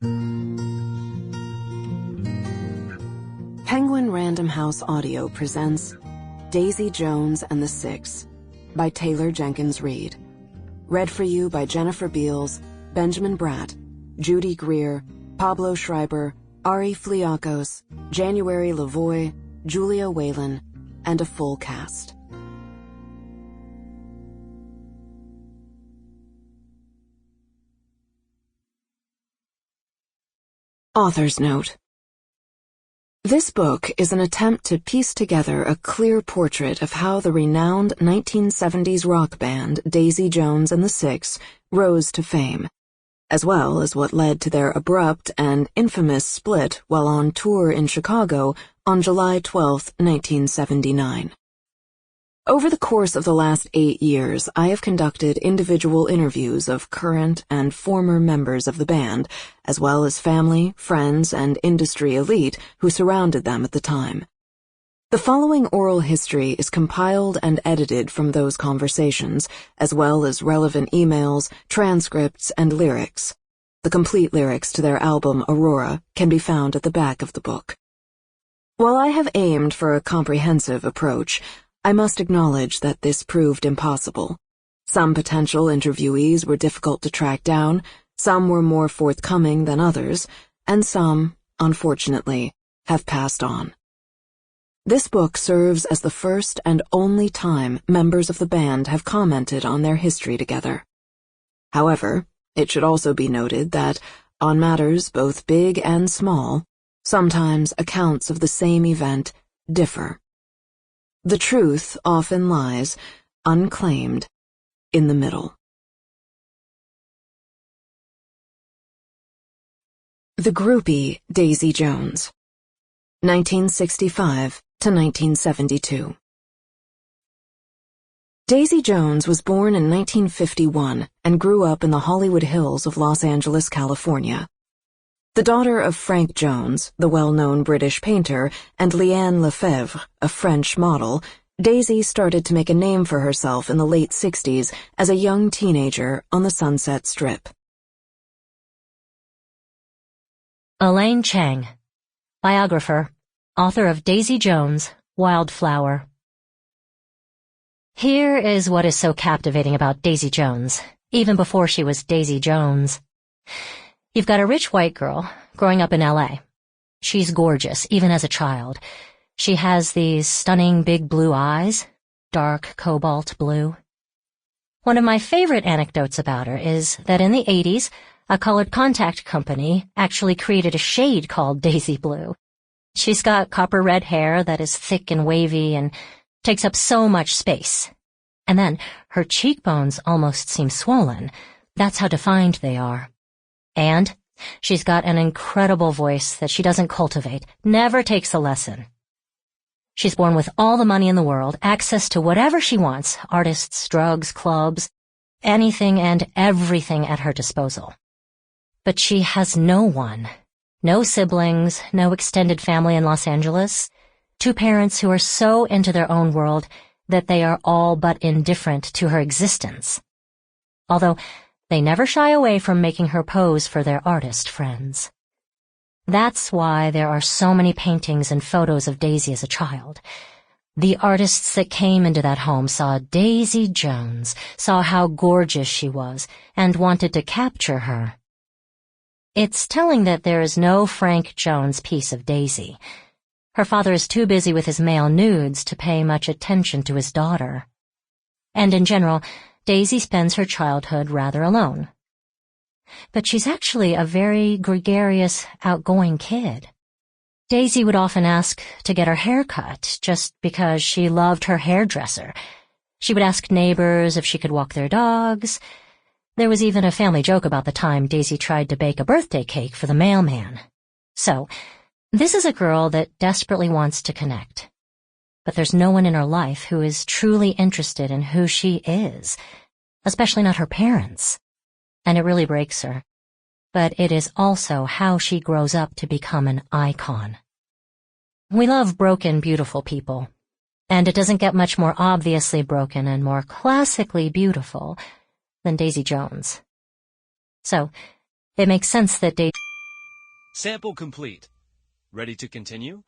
Penguin Random House Audio presents Daisy Jones and the Six by Taylor Jenkins Reid. Read for you by Jennifer Beals, Benjamin Bratt, Judy Greer, Pablo Schreiber, Ari Fliakos, January LaVoy, Julia Whelan, and a full cast. Author's Note. This book is an attempt to piece together a clear portrait of how the renowned 1970s rock band Daisy Jones and the Six rose to fame, as well as what led to their abrupt and infamous split while on tour in Chicago on July 12, 1979. Over the course of the last 8 years, I have conducted individual interviews of current and former members of the band, as well as family, friends, and industry elite who surrounded them at the time. The following oral history is compiled and edited from those conversations, as well as relevant emails, transcripts, and lyrics. The complete lyrics to their album Aurora can be found at the back of the book. While I have aimed for a comprehensive approach, I must acknowledge that this proved impossible. Some potential interviewees were difficult to track down, some were more forthcoming than others, and some, unfortunately, have passed on. This book serves as the first and only time members of the band have commented on their history together. However, it should also be noted that, on matters both big and small, sometimes accounts of the same event differ. The truth often lies, unclaimed, in the middle. The groupie Daisy Jones, 1965 to 1972. Daisy Jones was born in 1951 and grew up in the Hollywood Hills of Los Angeles, California. The daughter of Frank Jones, the well-known British painter, and Liane Lefebvre, a French model, Daisy started to make a name for herself in the late 60s as a young teenager on the Sunset Strip. Elaine Chang, biographer, author of Daisy Jones, Wildflower. Here is what is so captivating about Daisy Jones, even before she was Daisy Jones. You've got a rich white girl growing up in L.A. She's gorgeous, even as a child. She has these stunning big blue eyes, dark cobalt blue. One of my favorite anecdotes about her is that in the 80s, a colored contact company actually created a shade called Daisy Blue. She's got copper red hair that is thick and wavy and takes up so much space. And then her cheekbones almost seem swollen. That's how defined they are. And she's got an incredible voice that she doesn't cultivate, never takes a lesson. She's born with all the money in the world, access to whatever she wants, artists, drugs, clubs, anything and everything at her disposal. But she has no one. No siblings, no extended family in Los Angeles. 2 parents who are so into their own world that they are all but indifferent to her existence. Although they never shy away from making her pose for their artist friends. That's why there are so many paintings and photos of Daisy as a child. The artists that came into that home saw Daisy Jones, saw how gorgeous she was, and wanted to capture her. It's telling that there is no Frank Jones piece of Daisy. Her father is too busy with his male nudes to pay much attention to his daughter. And in general, Daisy spends her childhood rather alone. But she's actually a very gregarious, outgoing kid. Daisy would often ask to get her hair cut just because she loved her hairdresser. She would ask neighbors if she could walk their dogs. There was even a family joke about the time Daisy tried to bake a birthday cake for the mailman. So, this is a girl that desperately wants to connect. But there's no one in her life who is truly interested in who she is, especially not her parents. And it really breaks her. But it is also how she grows up to become an icon. We love broken, beautiful people. And it doesn't get much more obviously broken and more classically beautiful than Daisy Jones. So, it makes sense that Sample complete. Ready to continue?